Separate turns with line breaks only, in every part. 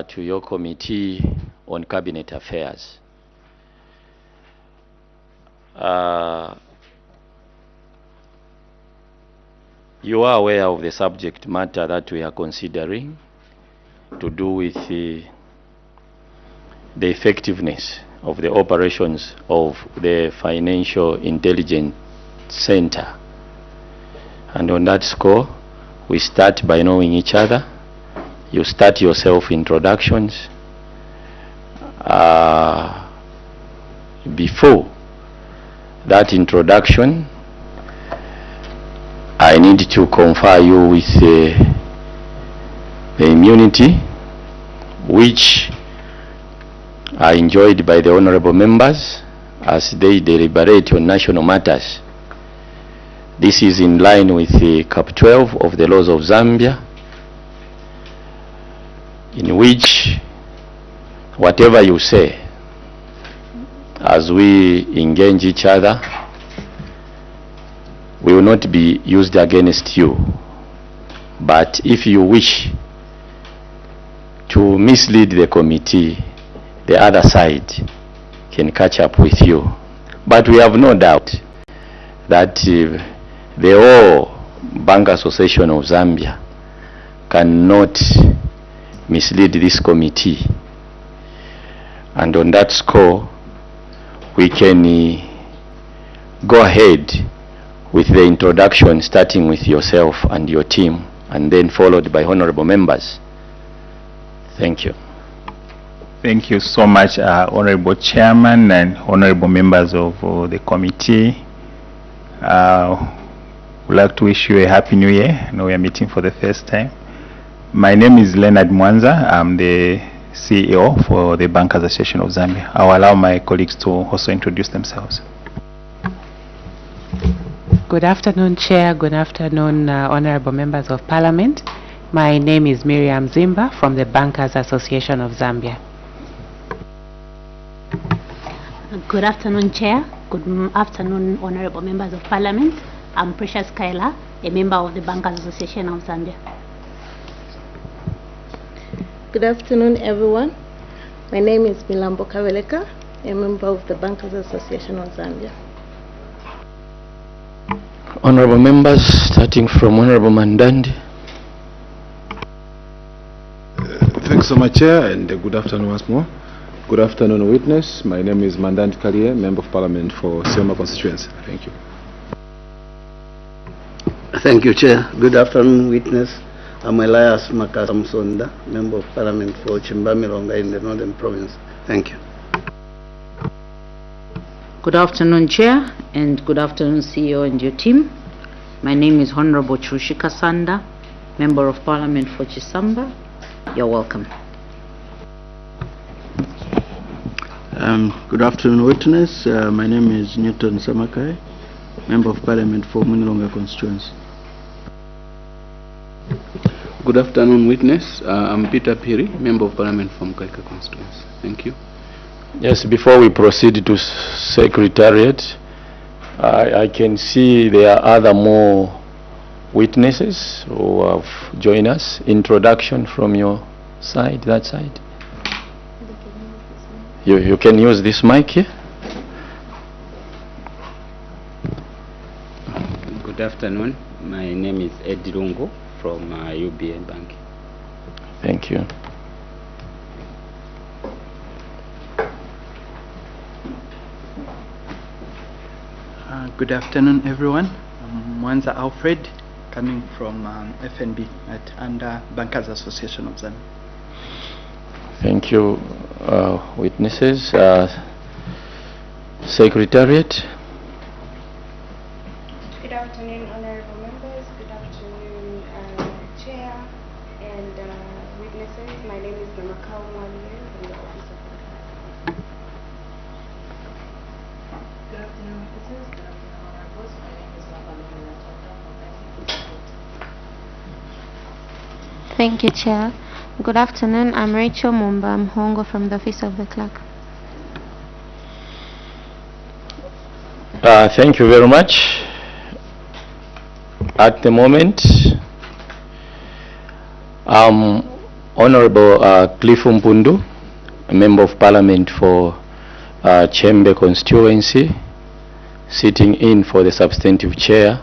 to your Committee on Cabinet Affairs. You are aware of the subject matter that we are considering to do with the effectiveness of the operations of the Financial Intelligence Center. And on that score, we start by knowing each other. You start your self-introductions. Before that introduction, I need to confer you with the immunity which are enjoyed by the honorable members as they deliberate on national matters. This is in line with Cap 12 of the laws of Zambia, in which whatever you say as we engage each other will not be used against you. But if you wish to mislead the committee, the other side can catch up with you. But we have no doubt that the whole Bank Association of Zambia cannot mislead this committee. And on that score, we can go ahead with the introduction, starting with yourself and your team, and then followed by honorable members. Thank you.
Thank you so much, Honorable Chairman and honorable members of the committee. We'd like to wish you a happy new year. I know we are meeting for the first time. My name is Leonard Mwanza. I'm the CEO for the Bankers Association of Zambia. I'll allow my colleagues to also introduce themselves.
Good afternoon, Chair. Good afternoon, honorable members of Parliament. My name is Miriam Zimba from the Bankers Association of Zambia.
Good afternoon, Chair. Good afternoon, honorable members of Parliament. I'm Precious Kaila, a member of the Bankers Association of Zambia.
Good afternoon, everyone. My name is Milambo Kaweleka, a member of the Bankers Association of Zambia.
Honorable members, starting from Honorable Mandandi.
Thanks so much, Chair, and good afternoon once more. Good afternoon, witness. My name is Mandandi Kalie, Member of Parliament for Sioma constituency. Thank you.
Thank you, Chair. Good afternoon, witness. I'm Elias Makasamsonda, Member of Parliament for Chimbamilonga in the Northern Province. Thank you.
Good afternoon, Chair, and good afternoon, CEO and your team. My name is Honorable Chushika Sanda, Member of Parliament for Chisamba. You're welcome.
Good afternoon, witness. My name is Newton Samakai, Member of Parliament for Munilonga constituency.
Good afternoon, witness. I'm Peter Piri, Member of Parliament from Kaika constituency. Thank you.
Yes, before we proceed to Secretariat, I can see there are other more witnesses who have joined us. Introduction from your side, that side. You can use this mic here.
Good afternoon. My name is Ed Lungo from UBA Bank.
Thank you.
Good afternoon, everyone. I'm Mwanza Alfred, coming from FNB under Bankers Association of Zambia.
Thank you, witnesses. Secretariat.
Good afternoon, honorable members. Good afternoon, Chair and witnesses. My name is Namakau Mwalimu from the Office of the Good afternoon, witnesses. Good afternoon, honorables. My name is Mabalula Chata from ICT.
Thank you, Chair. Good afternoon. I'm Rachel Mumba Mhongo from the Office of the Clerk.
Thank you very much. At the moment, I'm Honorable Cliff Mpundu, a Member of Parliament for Chembe constituency, sitting in for the substantive chair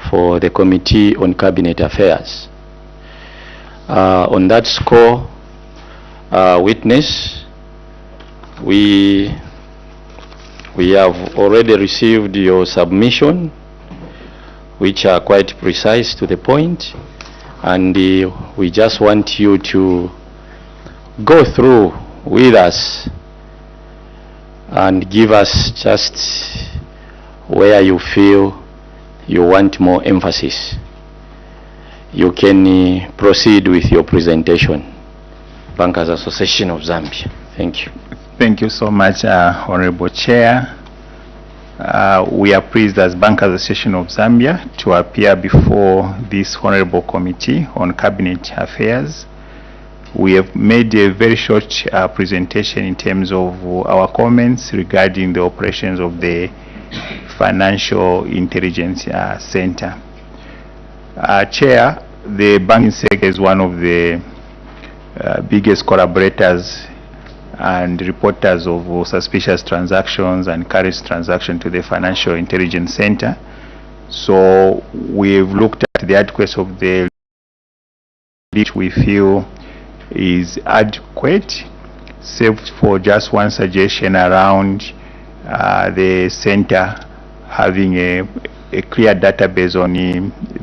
for the Committee on Cabinet Affairs. On that score, witness, we have already received your submission, which are quite precise to the point, and we just want you to go through with us and give us just where you feel you want more emphasis. You can proceed with your presentation. Bankers Association of Zambia. Thank you.
Thank you so much, Honorable Chair. We are pleased as Bankers Association of Zambia to appear before this Honorable Committee on Cabinet Affairs. We have made a very short presentation in terms of our comments regarding the operations of the Financial Intelligence Center. Chair, the banking sector is one of the biggest collaborators and reporters of suspicious transactions and carries transactions to the Financial Intelligence Center. So we've looked at the adequacy of the which we feel is adequate, save for just one suggestion around the center having a clear database on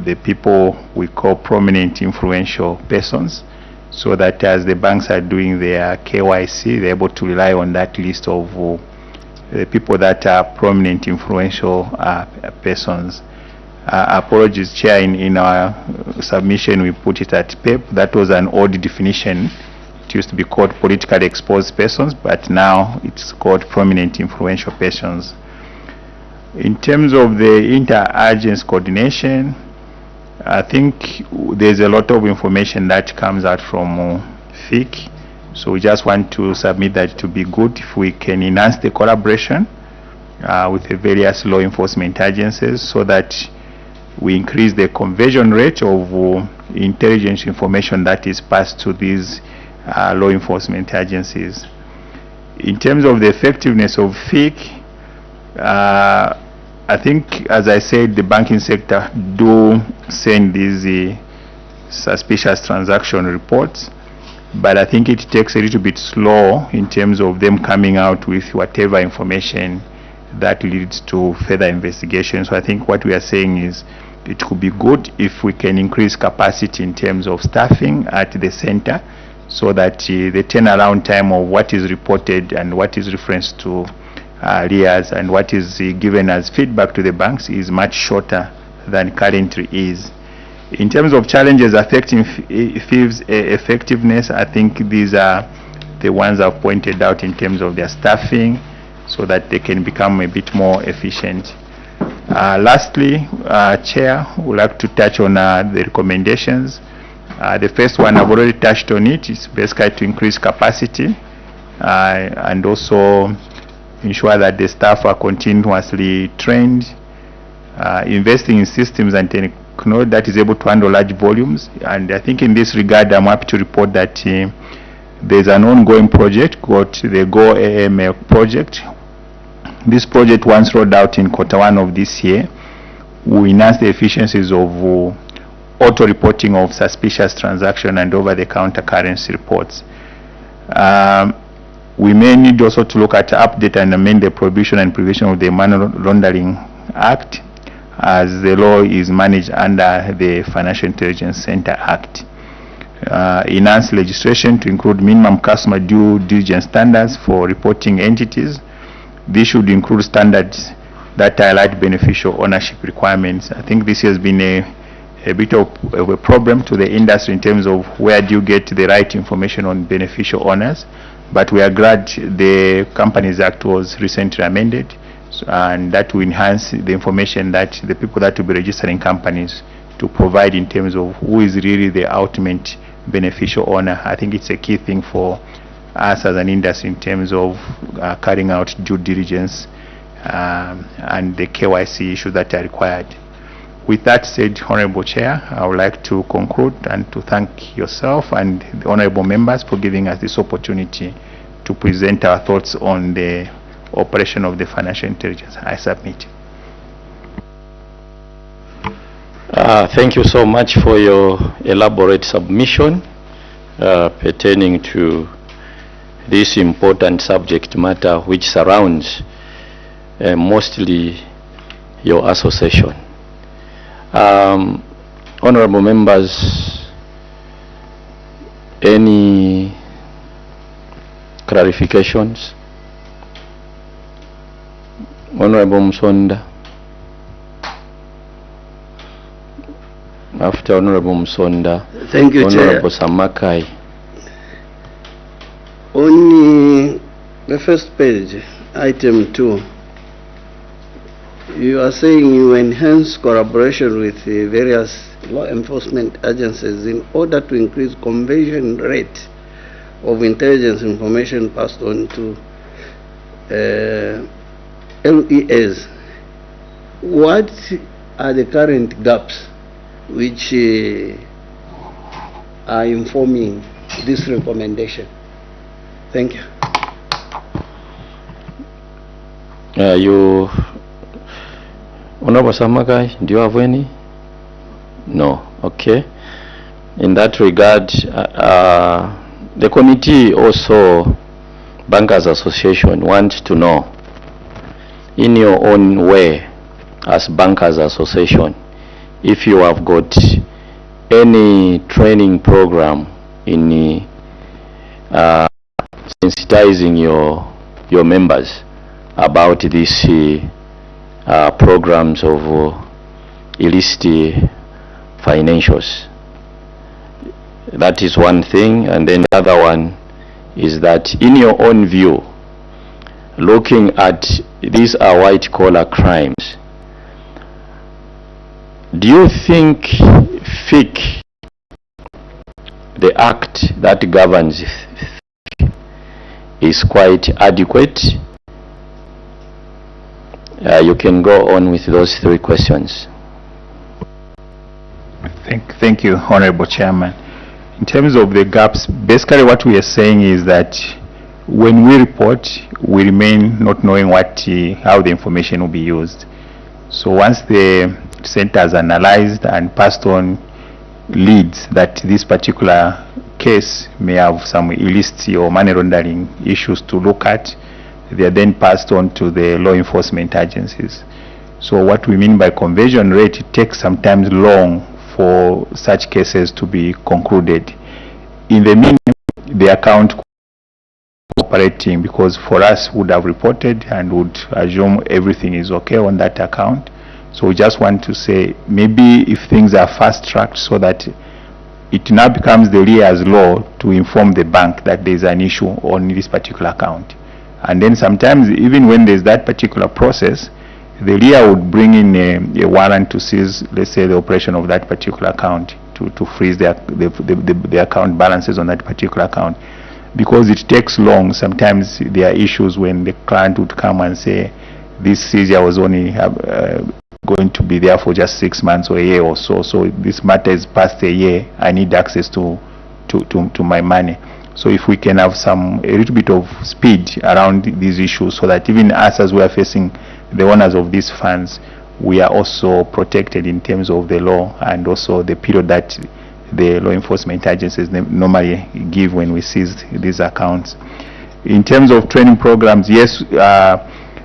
the people we call prominent influential persons, so that as the banks are doing their KYC, they're able to rely on that list of the people that are prominent influential persons. Apologies, Chair, in our submission we put it at PEP. That was an old definition. It used to be called politically exposed persons, but now it's called prominent influential persons. In terms of the inter-agency coordination, I think there's a lot of information that comes out from FIC, so we just want to submit that to be good if we can enhance the collaboration with the various law enforcement agencies, so that we increase the conversion rate of intelligence information that is passed to these law enforcement agencies. In terms of the effectiveness of FIC, I think, as I said, the banking sector do send these suspicious transaction reports, but I think it takes a little bit slow in terms of them coming out with whatever information that leads to further investigation. So I think what we are saying is it could be good if we can increase capacity in terms of staffing at the center, so that the turnaround time of what is reported and what is referenced to arrears and what is given as feedback to the banks is much shorter than currently is. In terms of challenges affecting FIV's effectiveness, I think these are the ones I've pointed out in terms of their staffing, so that they can become a bit more efficient. Lastly, Chair, would like to touch on the recommendations. The first one, I've already touched on it. It's basically to increase capacity and also ensure that the staff are continuously trained, investing in systems and technology that is able to handle large volumes. And I think in this regard, I'm happy to report that there's an ongoing project called the Go AML project. This project, once rolled out in Q1 of this year, will enhance the efficiencies of auto-reporting of suspicious transaction and over-the-counter currency reports. We may need also to look at update and amend the prohibition and prevention of the Money Laundering Act, as the law is managed under the Financial Intelligence Center Act. Enhance legislation to include minimum customer due diligence standards for reporting entities. This should include standards that highlight beneficial ownership requirements. I think this has been a bit of a problem to the industry in terms of where do you get the right information on beneficial owners, but we are glad the Companies Act was recently amended, and that will enhance the information that the people that will be registering companies to provide in terms of who is really the ultimate beneficial owner. I think it's a key thing for us as an industry in terms of carrying out due diligence and the KYC issues that are required. With that said, Honorable Chair, I would like to conclude and to thank yourself and the honorable members for giving us this opportunity to present our thoughts on the operation of the financial intelligence. I submit.
Thank you so much for your elaborate submission pertaining to this important subject matter which surrounds mostly your association. Honorable members, any clarifications? Honorable Msonda. After Honorable Msonda,
thank you,
Honorable
Chair.
Samakai.
On the first page, item 2, you are saying you enhance collaboration with the various law enforcement agencies in order to increase conversion rate of intelligence information passed on to LEAs. What are the current gaps which are informing this recommendation? Thank you.
Honorable Samagai, do you have any? No. Okay. In that regard, the committee also, Bankers Association, wants to know, in your own way, as Bankers Association, if you have got any training program in sensitizing your members about these programs of illicit financials. That is one thing. And then the other one is that, in your own view, looking at these are white collar crimes, do you think FIC, the act that governs, is quite adequate? You can go on with those three questions.
Thank you, Honorable Chairman. In terms of the gaps, basically what we are saying is that when we report, we remain not knowing how the information will be used. So once the center has analyzed and passed on leads that this particular case may have some illicit or money laundering issues to look at, they are then passed on to the law enforcement agencies. So what we mean by conversion rate, it takes sometimes long for such cases to be concluded. In the meantime, the account operating, because for us would have reported and would assume everything is okay on that account. So we just want to say, maybe if things are fast-tracked so that it now becomes the RIA's law to inform the bank that there's an issue on this particular account. And then sometimes, even when there's that particular process, the RIA would bring in a warrant to seize, let's say, the operation of that particular account, to freeze the account balances on that particular account. Because it takes long, sometimes there are issues when the client would come and say, this seizure was only going to be there for just 6 months or a year or so, so this matter is past a year, I need access to my money. So if we can have a little bit of speed around these issues, so that even us, as we are facing the owners of these funds, we are also protected in terms of the law and also the period that the law enforcement agencies normally give when we seize these accounts. In terms of training programs, yes,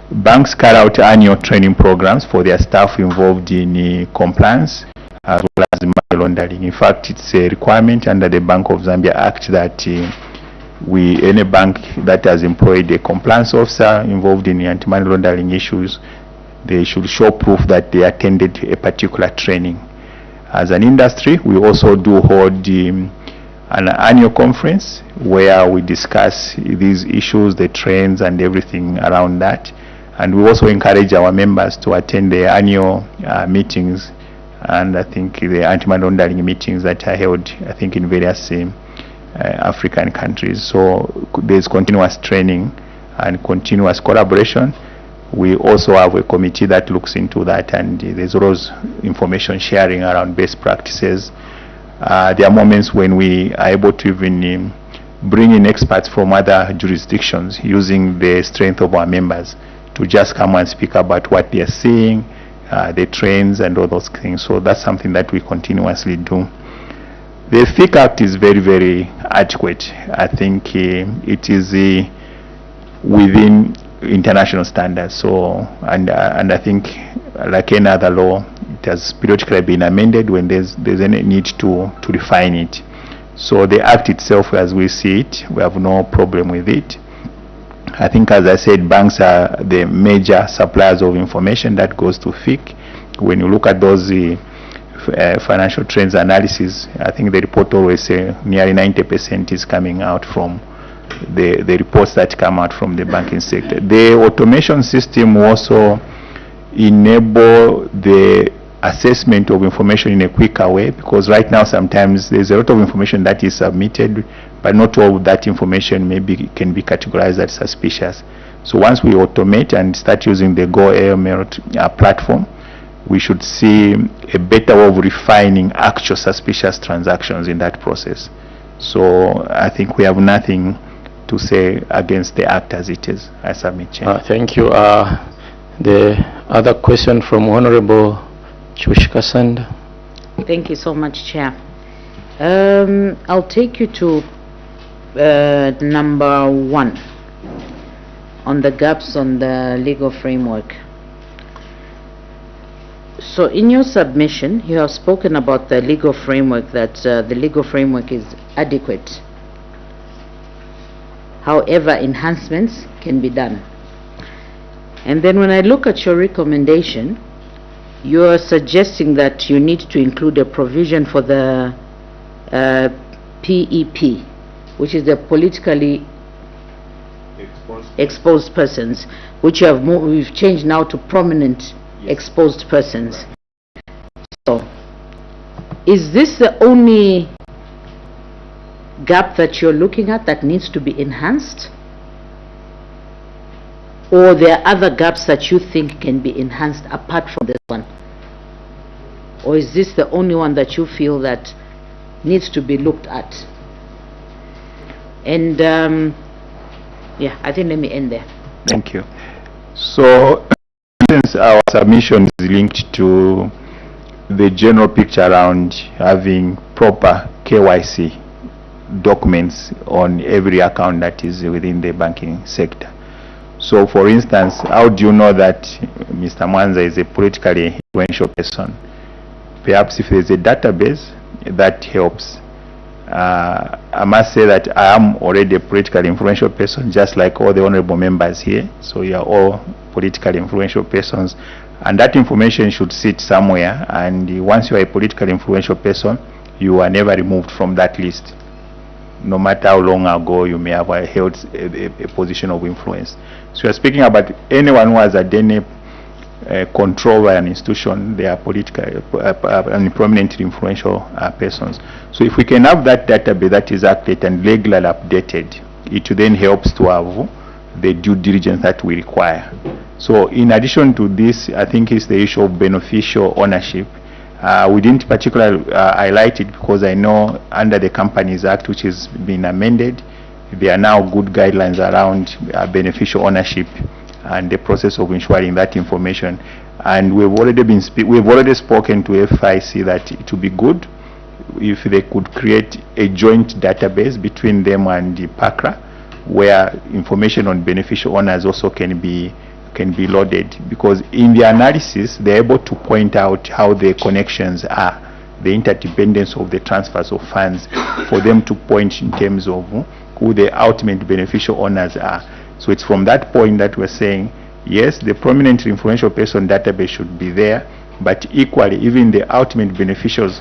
banks carry out annual training programs for their staff involved in compliance as well as money laundering. In fact, it's a requirement under the Bank of Zambia Act that any bank that has employed a compliance officer involved in anti-money laundering issues, they should show proof that they attended a particular training. As an industry, we also do hold an annual conference where we discuss these issues, the trends and everything around that. And we also encourage our members to attend the annual meetings, and I think the anti-money laundering meetings that are held, I think, in various African countries. So there's continuous training and continuous collaboration. We also have a committee that looks into that, and there's always information sharing around best practices. There are moments when we are able to even bring in experts from other jurisdictions using the strength of our members to just come and speak about what they are seeing, the trends and all those things. So that's something that we continuously do. The FIC Act is very, very adequate. I think it is within international standards. So, and I think like any other law, it has periodically been amended when there's any need to refine it. So the Act itself, as we see it, we have no problem with it. I think, as I said, banks are the major suppliers of information that goes to FIC. When you look at those financial trends analysis, I think the report always say nearly 90% is coming out from the reports that come out from the banking sector. The automation system also enable the assessment of information in a quicker way, because right now sometimes there's a lot of information that is submitted, but not all that information maybe can be categorized as suspicious. So once we automate and start using the Go AML platform, we should see a better way of refining actual suspicious transactions in that process. So I think we have nothing to say against the Act as it is. I submit, Chair.
Thank you. The other question from Honorable Chushka Sanda.
Thank you so much, Chair. I'll take you to number 1 on the gaps on the legal framework. So in your submission, you have spoken about the legal framework, that the legal framework is adequate. However, enhancements can be done. And then when I look at your recommendation, you are suggesting that you need to include a provision for the PEP, which is the politically exposed persons, which you have we've changed now to prominent exposed persons. So, is this the only gap that you're looking at that needs to be enhanced? Or there are other gaps that you think can be enhanced apart from this one? Or is this the only one that you feel that needs to be looked at? And yeah, I think let me end there.
Thank you. So since our submission is linked to the general picture around having proper KYC documents on every account that is within the banking sector. So for instance, how do you know that Mr. Mwanza is a politically influential person? Perhaps if there's a database that helps. I must say that I am already a politically influential person, just like all the honorable members here. So you are all politically influential persons, and that information should sit somewhere, and once you are a politically influential person, you are never removed from that list, no matter how long ago you may have held a position of influence. So you are speaking about anyone who has had any control by an institution. They are political and prominently influential persons. So if we can have that database that is accurate and regularly updated, it then helps to have the due diligence that we require. So in addition to this, I think it's the issue of beneficial ownership. We didn't particularly highlight it because I know under the Companies Act, which has been amended, there are now good guidelines around beneficial ownership and the process of ensuring that information. And we've already spoken to FIC that it would be good if they could create a joint database between them and the PACRA, where information on beneficial owners also can be loaded, because in the analysis they're able to point out how the connections are, the interdependence of the transfers of funds, for them to point in terms of who the ultimate beneficial owners are. So it's from that point that we're saying, yes, the prominent influential person database should be there, but equally, even the ultimate beneficiaries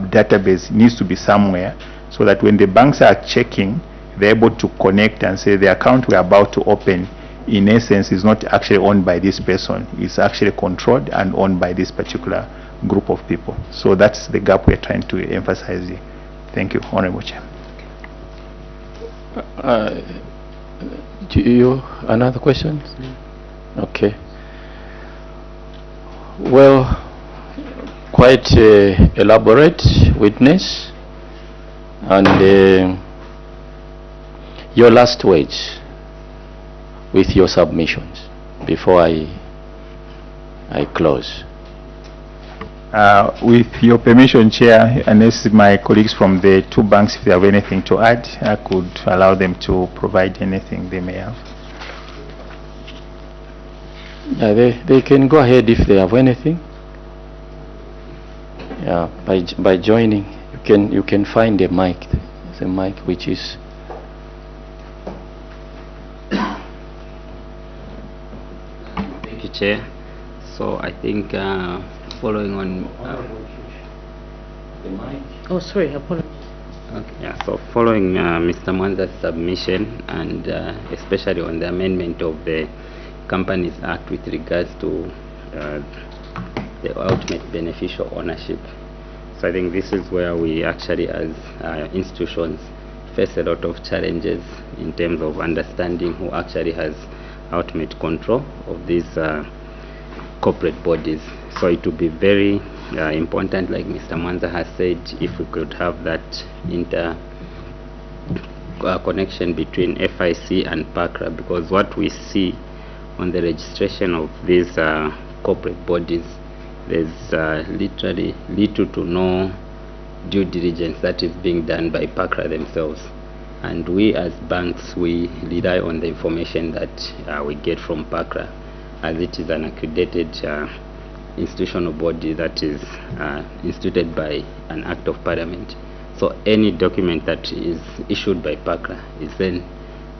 database needs to be somewhere, so that when the banks are checking, they're able to connect and say the account we're about to open, in essence, is not actually owned by this person. It's actually controlled and owned by this particular group of people. So that's the gap we're trying to emphasize here. Thank you, Honorable Chair.
Do you another question? Okay. Well, quite elaborate witness, and your last words with your submissions before I close.
With your permission, Chair, unless my colleagues from the two banks, if they have anything to add, I could allow them to provide anything they may have.
Yeah, they can go ahead if they have anything. Yeah, by joining, you can find a mic. There's a mic which is.
Thank you, Chair. So I think following on.
The mic.
Oh, sorry, apologies.
Okay, yeah. So following Mr. Mwanza's submission, and especially on the amendment of the Companies Act with regards to the ultimate beneficial ownership. So I think this is where we actually, as institutions, face a lot of challenges in terms of understanding who actually has ultimate control of these corporate bodies. So it would be very important, like Mr. Mwanza has said, if we could have that connection between FIC and PACRA, because what we see on the registration of these corporate bodies, there's literally little to no due diligence that is being done by PACRA themselves. And we as banks, we rely on the information that we get from PACRA, as it is an accredited institutional body that is instituted by an Act of Parliament. So any document that is issued by PACRA is then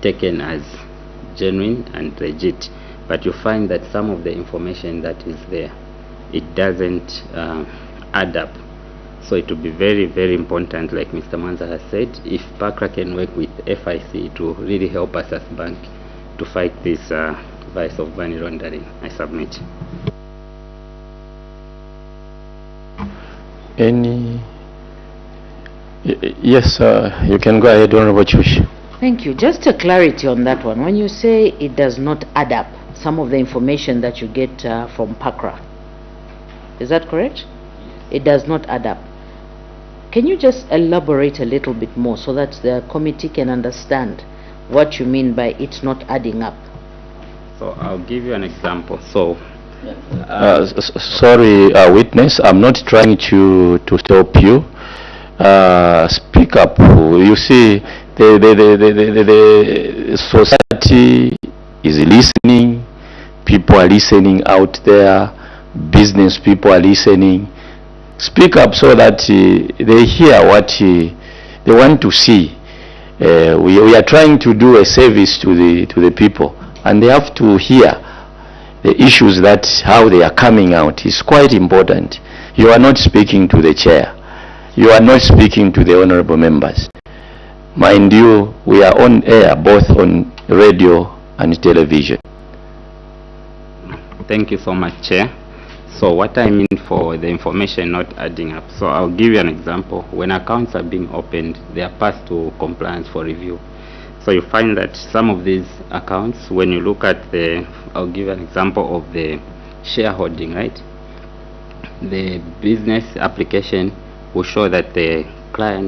taken as genuine and legit. But you find that some of the information that is there, it doesn't add up. So it will be very, very important, like Mr. Mwanza has said, if PACRA can work with FIC to really help us as bank to fight this vice of money laundering. I submit.
Any? Yes, you can go ahead, Honorable Chushi.
Thank you. Just a clarity on that one. When you say it does not add up, some of the information that you get from PACRA, is that correct? It does not add up. Can you just elaborate a little bit more so that the committee can understand what you mean by it not adding up?
So I'll give you an example. So,
sorry, witness, I'm not trying to stop you. Speak up. You see, the society is listening. People are listening out there. Business people are listening. Speak up so that they hear what they want to see. We are trying to do a service to the people, and they have to hear the issues, that how they are coming out is quite important. You are not speaking to the chair. You are not speaking to the honorable members. Mind you, we are on air both on radio and television.
Thank you so much, Chair. So what I mean for the information not adding up, so I'll give you an example. When accounts are being opened, they are passed to compliance for review. So you find that some of these accounts, when you look at I'll give you an example of the shareholding, right? The business application will show that the client